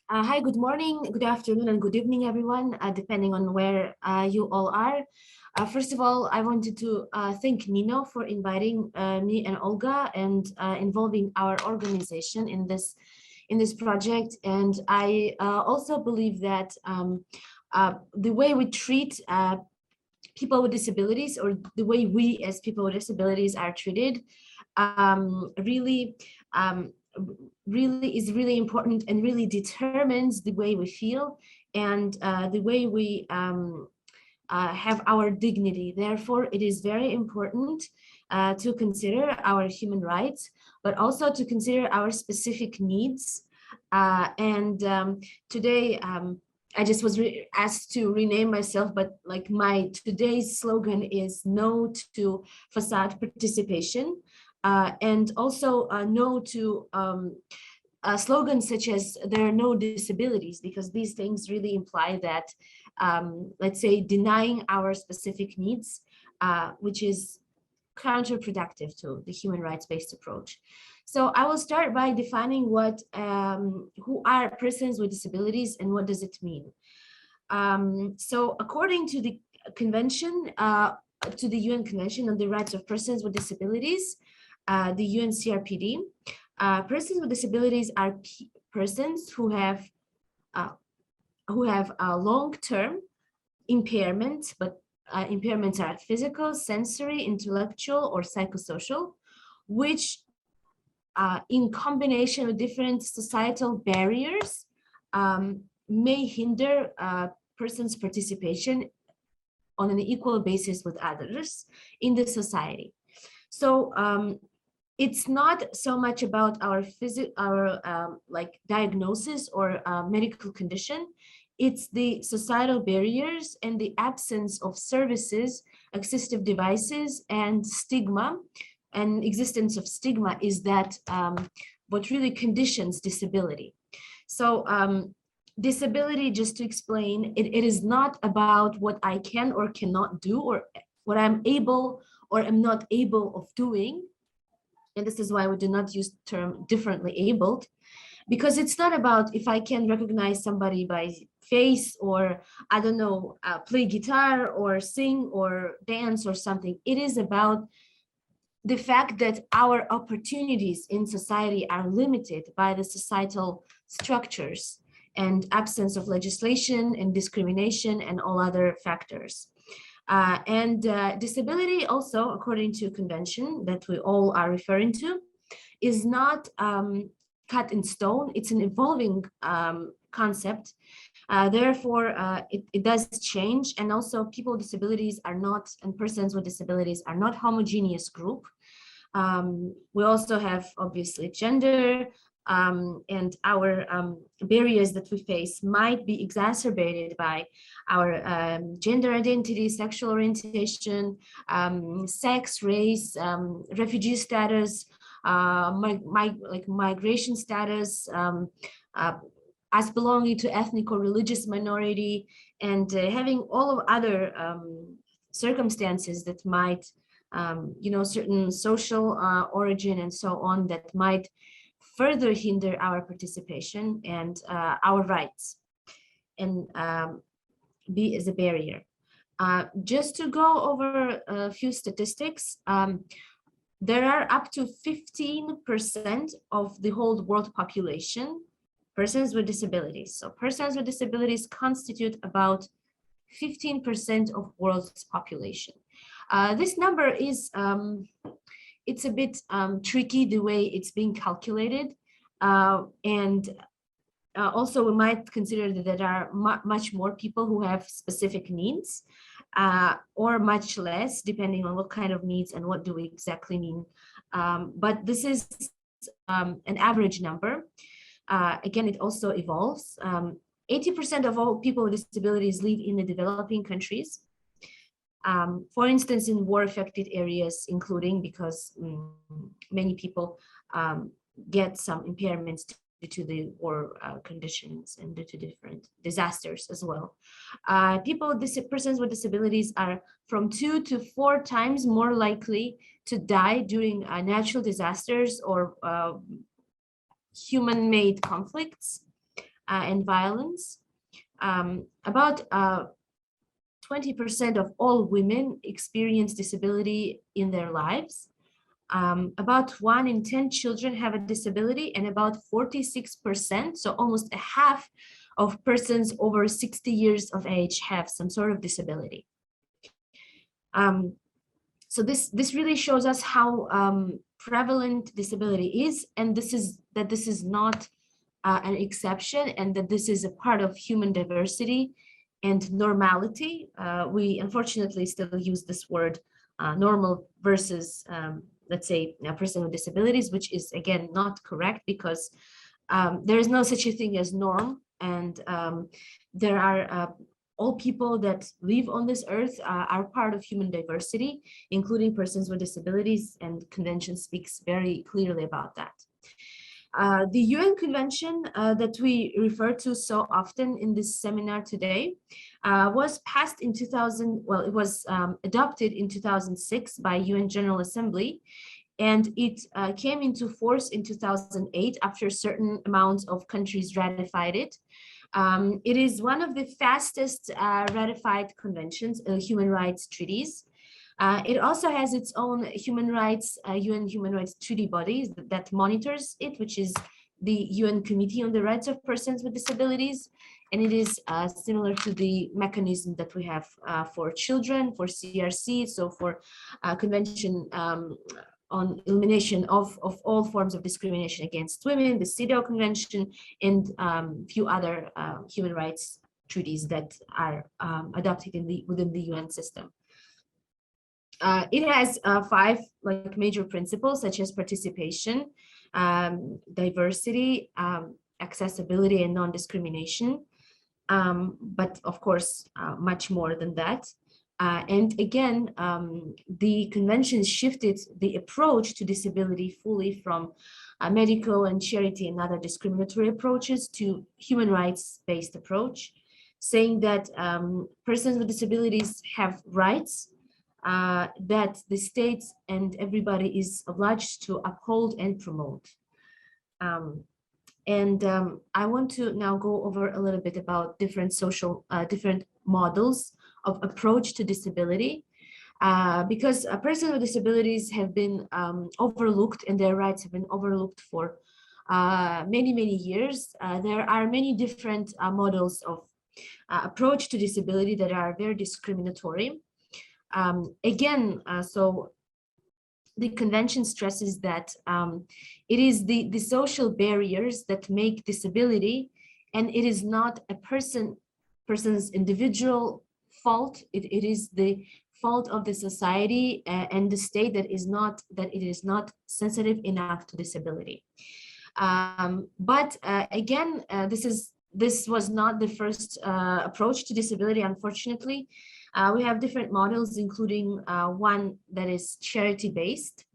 Hi, good morning, good afternoon, and good evening, everyone, depending on where you all are. First of all, I wanted to thank Nino for inviting me and Olga and involving our organization in this project. And I also believe that the way we treat people with disabilities, or the way we as people with disabilities are treated, really is really important and really determines the way we feel and the way we have our dignity. Therefore, it is very important to consider our human rights, but also to consider our specific needs. Today, I just was asked to rename myself, but like my today's slogan is no to facade participation. And also no to slogans such as there are no disabilities, because these things really imply that, let's say, denying our specific needs, which is counterproductive to the human rights-based approach. So I will start by defining who are persons with disabilities and what does it mean. So according to the convention, to the UN Convention on the Rights of Persons with Disabilities, the UNCRPD, persons with disabilities are persons who have a long-term impairment, but impairments are physical, sensory, intellectual, or psychosocial, which in combination with different societal barriers may hinder persons' participation on an equal basis with others in the society. So it's not so much about our like diagnosis or medical condition. It's the societal barriers and the absence of services, assistive devices, and stigma. And existence of stigma is that what really conditions disability. So disability, just to explain, it is not about what I can or cannot do, or what I'm able or am not able of doing. And this is why we do not use the term differently abled, because it's not about if I can recognize somebody by face, or I don't know, play guitar or sing or dance or something. It is about the fact that our opportunities in society are limited by the societal structures and absence of legislation and discrimination and all other factors. Disability also, according to convention that we all are referring to, is not cut in stone. It's an evolving concept. Therefore, it does change. And also people with disabilities are not, and persons with disabilities are not homogeneous group. We also have obviously gender, and our barriers that we face might be exacerbated by our gender identity, sexual orientation, sex, race, refugee status, like migration status, as belonging to ethnic or religious minority, and having all of other circumstances that might, certain social origin and so on, that might further hinder our participation and our rights, and be as a barrier. Just to go over a few statistics, there are up to 15% of the whole world population persons with disabilities. So persons with disabilities constitute about 15% of world's population. This number is, it's a bit tricky the way it's being calculated. Also, we might consider that there are much more people who have specific needs, or much less, depending on what kind of needs and what do we exactly mean. But this is an average number. Again, it also evolves. 80% of all people with disabilities live in the developing countries. For instance, in war-affected areas, including because many people get some impairments due to the war conditions and due to different disasters as well. Persons with disabilities are from 2 to 4 times more likely to die during natural disasters or human-made conflicts. and violence. About 20% of all women experience disability in their lives. About 1 in 10 children have a disability, and about 46%, so almost a half of persons over 60 years of age have some sort of disability. So this really shows us how prevalent disability is, and this is not an exception, and that this is a part of human diversity and normality. We unfortunately still use this word normal versus let's say a person with disabilities, which is again not correct, because there is no such a thing as norm, and there are all people that live on this earth are part of human diversity, including persons with disabilities, and Convention speaks very clearly about that. The UN Convention that we refer to so often in this seminar today was passed in 2000, well, it was adopted in 2006 by UN General Assembly, and it came into force in 2008 after a certain amount of countries ratified it. It is one of the fastest ratified conventions, human rights treaties. It also has its own human rights, UN human rights treaty bodies that monitors it, which is the UN Committee on the Rights of Persons with Disabilities. And it is similar to the mechanism that we have for children, for CRC, so for Convention on elimination of all forms of discrimination against women, the CEDAW Convention, and few other human rights treaties that are adopted within the UN system. It has 5 major principles, such as participation, diversity, accessibility, and non-discrimination. But of course, much more than that. And again, the convention shifted the approach to disability fully from medical and charity and other discriminatory approaches to human rights-based approach, saying that persons with disabilities have rights that the state and everybody is obliged to uphold and promote. I want to now go over a little bit about different different models of approach to disability, because persons with disabilities have been overlooked, and their rights have been overlooked for many, many years. There are many different models of approach to disability that are very discriminatory. So the convention stresses that it is the social barriers that make disability, and it is not a person's individual fault. It is the fault of the society and the state that it is not sensitive enough to disability. This was not the first approach to disability, unfortunately. We have different models, including one that is charity-based.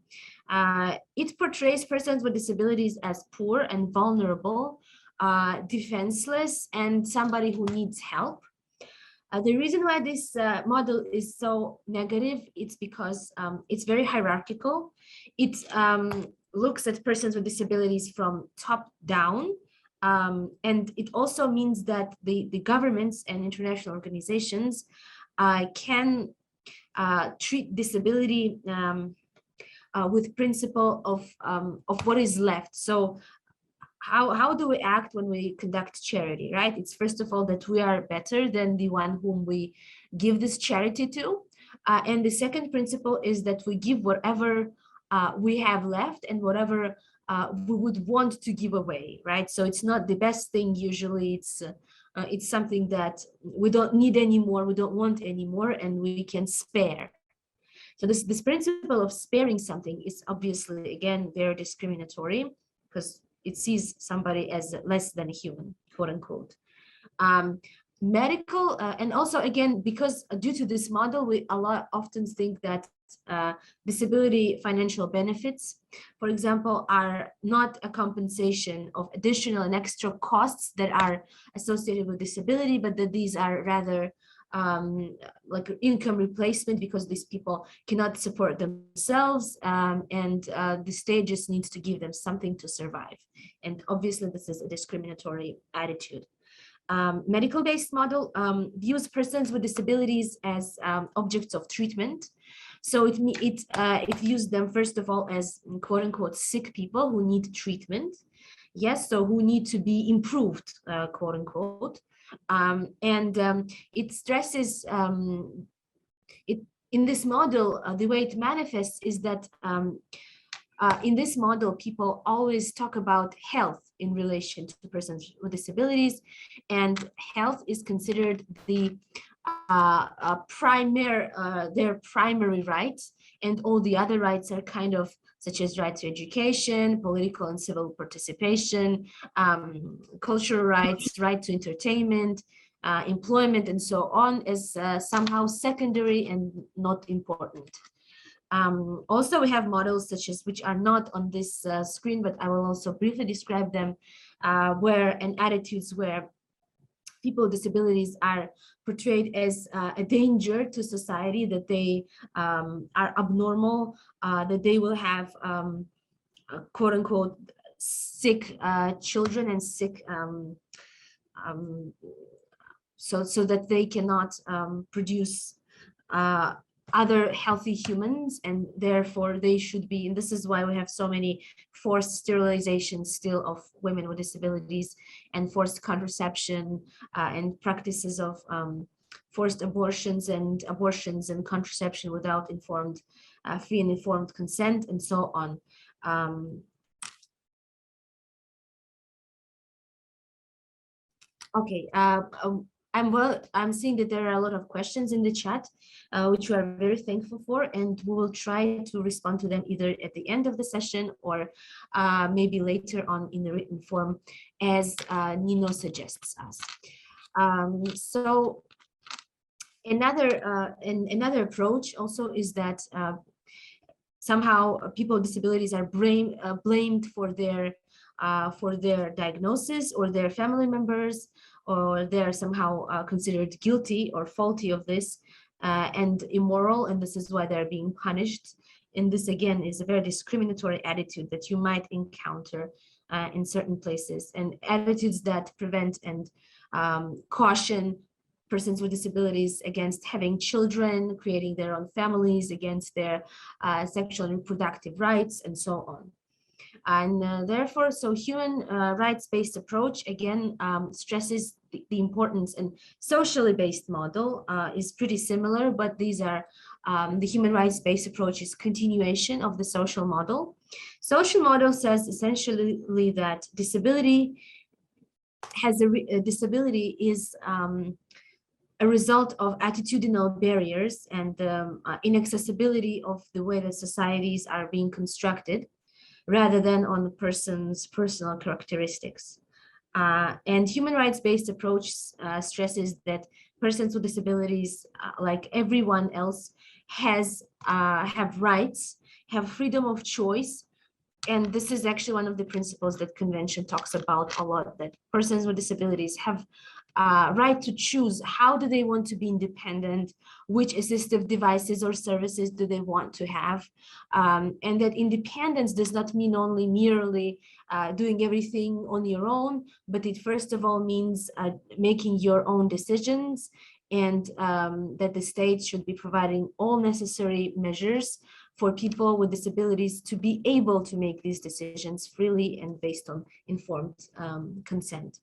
It portrays persons with disabilities as poor and vulnerable, defenseless, and somebody who needs help. The reason why this model is so negative, it's because it's very hierarchical. It looks at persons with disabilities from top down. And it also means that the governments and international organizations can treat disability with principle of what is left. So how do we act when we conduct charity, right? It's first of all that we are better than the one whom we give this charity to. And the second principle is that we give whatever we have left and whatever we would want to give away, right? So it's not the best thing. Usually it's something that we don't need anymore, we don't want anymore, and we can spare. So this principle of sparing something is obviously, again, very discriminatory, because it sees somebody as less than a human, quote unquote. Medical, and also again, because due to this model, we often think that disability financial benefits, for example, are not a compensation of additional and extra costs that are associated with disability, but that these are rather like income replacement, because these people cannot support themselves, and the state just needs to give them something to survive. And obviously this is a discriminatory attitude. Medical-based model views persons with disabilities as objects of treatment. So it views them, first of all, as quote unquote sick people who need treatment. Yes, so who need to be improved, quote unquote. It stresses it in this model, the way it manifests is that in this model, people always talk about health in relation to persons with disabilities, and health is considered the their primary rights, and all the other rights are kind of such as right to education, political and civil participation, cultural rights, right to entertainment, employment, and so on, as somehow secondary and not important. Also, we have models such as, which are not on this screen, but I will also briefly describe them, attitudes where people with disabilities are portrayed as a danger to society, that they are abnormal, that they will have quote unquote sick children and sick, so that they cannot produce other healthy humans, and therefore they should be, and this is why we have so many forced sterilizations still of women with disabilities, and forced contraception, and practices of forced abortions and contraception without free and informed consent, and so on. Okay, I'm seeing that there are a lot of questions in the chat, which we are very thankful for, and we will try to respond to them either at the end of the session or maybe later on in the written form, as Nino suggests us. So another approach also is that somehow people with disabilities are blamed for their diagnosis, or their family members, or they're somehow considered guilty or faulty of this, and immoral, and this is why they're being punished. And this again is a very discriminatory attitude that you might encounter in certain places, and attitudes that prevent and caution persons with disabilities against having children, creating their own families, against their sexual and reproductive rights, and so on. And therefore, so human rights-based approach again stresses the importance, and socially based model is pretty similar, but these are the human rights-based approach is continuation of the social model. Social model says essentially that disability is a result of attitudinal barriers and inaccessibility of the way that societies are being constructed, rather than on the person's personal characteristics. And human rights-based approach stresses that persons with disabilities, like everyone else, have rights, have freedom of choice. And this is actually one of the principles that Convention talks about a lot, that persons with disabilities have right to choose how do they want to be independent, which assistive devices or services do they want to have, and that independence does not mean only merely doing everything on your own, but it first of all means making your own decisions, and that the state should be providing all necessary measures for people with disabilities to be able to make these decisions freely and based on informed consent.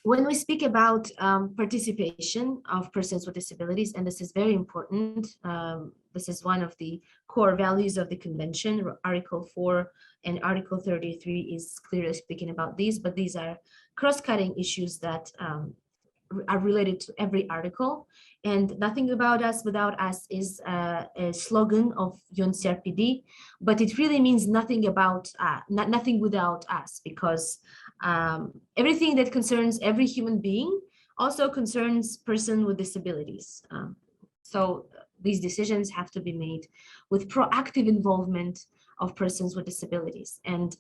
When we speak about participation of persons with disabilities, and this is very important, this is one of the core values of the Convention. Article 4 and Article 33 is clearly speaking about these, but these are cross-cutting issues that are related to every article. And nothing about us without us is a slogan of UNCRPD, but it really means nothing about nothing without us, because everything that concerns every human being also concerns person with disabilities. So these decisions have to be made with proactive involvement of persons with disabilities. And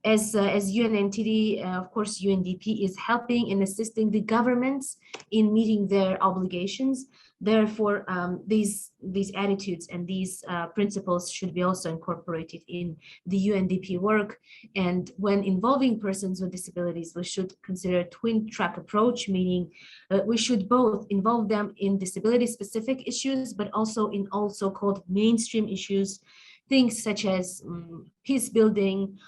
As UN entity, of course, UNDP is helping and assisting the governments in meeting their obligations. Therefore, these attitudes and these principles should be also incorporated in the UNDP work. And when involving persons with disabilities, we should consider a twin-track approach, meaning we should both involve them in disability-specific issues, but also in so-called mainstream issues, things such as peace building,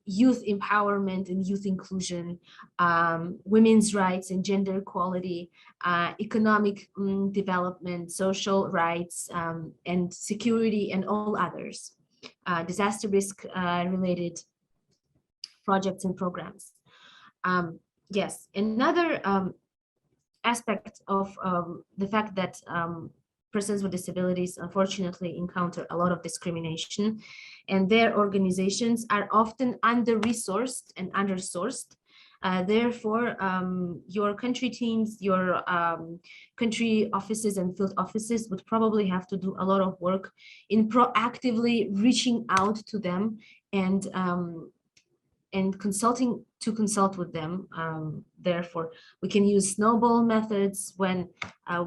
youth empowerment and youth inclusion, women's rights and gender equality, economic development, social rights, and security, and all others, disaster risk related projects and programs. Yes, another aspect of the fact that persons with disabilities unfortunately encounter a lot of discrimination, and their organizations are often under-resourced and undersourced. Therefore, your country teams, your country offices and field offices would probably have to do a lot of work in proactively reaching out to them and consult with them. Therefore, we can use snowball methods when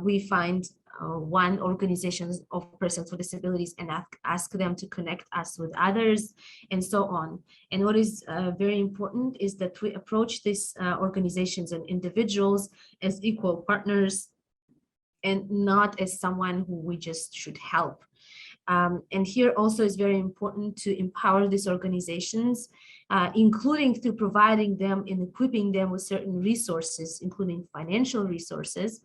we find one organization of persons with disabilities and ask them to connect us with others, and so on. And what is very important is that we approach these organizations and individuals as equal partners and not as someone who we just should help. And here also is very important to empower these organizations, including through providing them and equipping them with certain resources, including financial resources.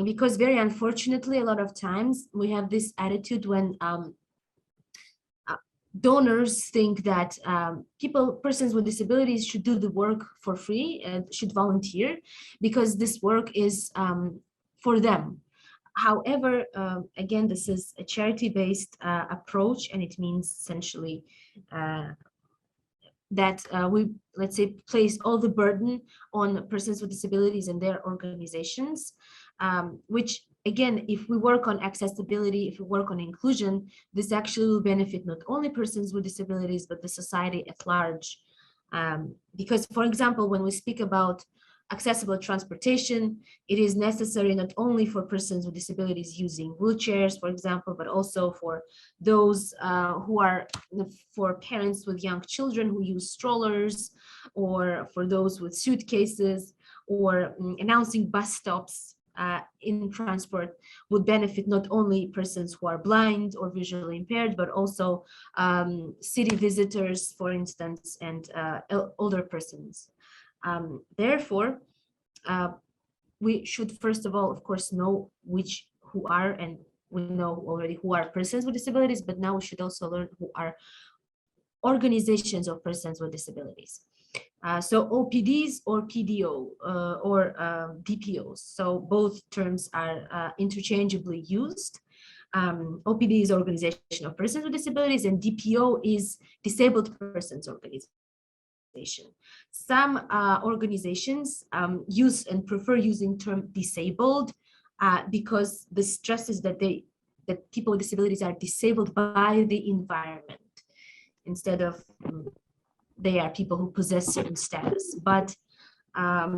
Because very unfortunately, a lot of times we have this attitude when donors think that persons with disabilities should do the work for free and should volunteer because this work is for them. However, again, this is a charity-based approach, and it means essentially that we, let's say, place all the burden on persons with disabilities and their organizations, which, again, if we work on accessibility, if we work on inclusion, this actually will benefit not only persons with disabilities, but the society at large. Because, for example, when we speak about accessible transportation, it is necessary not only for persons with disabilities using wheelchairs, for example, but also for those for parents with young children who use strollers, or for those with suitcases, or announcing bus stops in transport would benefit not only persons who are blind or visually impaired, but also city visitors, for instance, and older persons. Therefore, we should first of all, of course, know who are, and we know already who are persons with disabilities, but now we should also learn who are organizations of persons with disabilities. So OPDs or PDO or DPOs. So both terms are interchangeably used. OPD is Organization of Persons with Disabilities, and DPO is Disabled Persons Organization. Some organizations use and prefer using term disabled because the stress is that people with disabilities are disabled by the environment instead of they are people who possess certain status. But as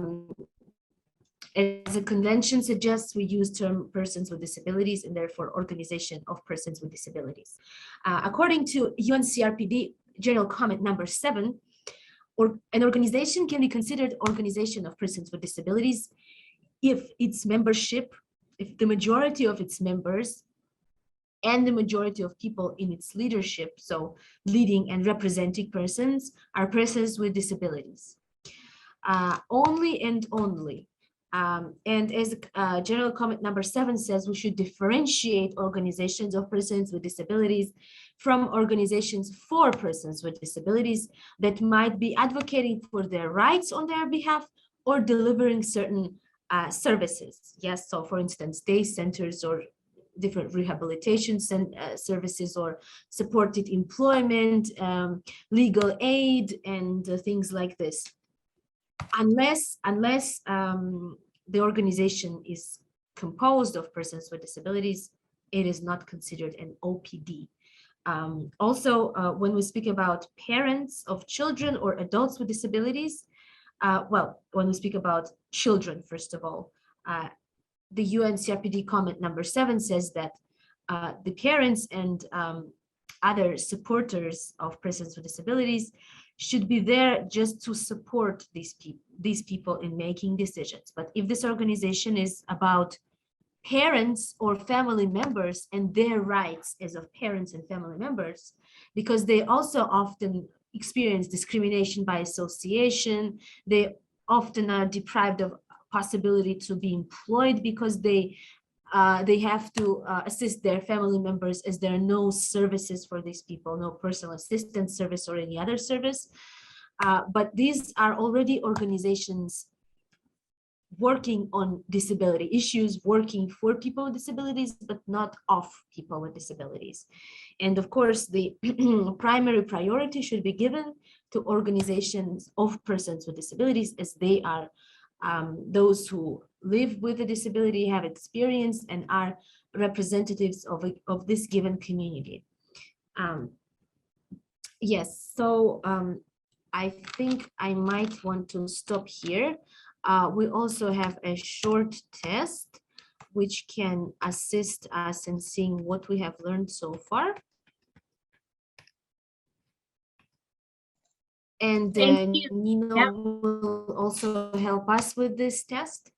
the convention suggests, we use term persons with disabilities and therefore organization of persons with disabilities. According to UNCRPD General Comment number 7, an organization can be considered organization of persons with disabilities if the majority of its members and the majority of people in its leadership, so leading and representing persons, are persons with disabilities. Only and only. And as General Comment number 7 says, we should differentiate organizations of persons with disabilities from organizations for persons with disabilities that might be advocating for their rights on their behalf or delivering certain services. Yes, so for instance, day centers or different rehabilitation services or supported employment, legal aid, and things like this. Unless the organization is composed of persons with disabilities, it is not considered an OPD. Also, when we speak about parents of children or adults with disabilities, well, when we speak about children, first of all, the UN CRPD comment number 7 says that the parents and other supporters of persons with disabilities should be there just to support these people in making decisions. But if this organization is about parents or family members and their rights as of parents and family members, because they also often experience discrimination by association, they often are deprived of possibility to be employed because they have to assist their family members, as there are no services for these people, no personal assistance service or any other service. But these are already organizations working on disability issues, working for people with disabilities, but not of people with disabilities. And of course, the primary priority should be given to organizations of persons with disabilities, as they are those who live with a disability, have experience, and are representatives of this given community. Yes, so I think I might want to stop here. We also have a short test which can assist us in seeing what we have learned so far. And Nino will also help us with this test.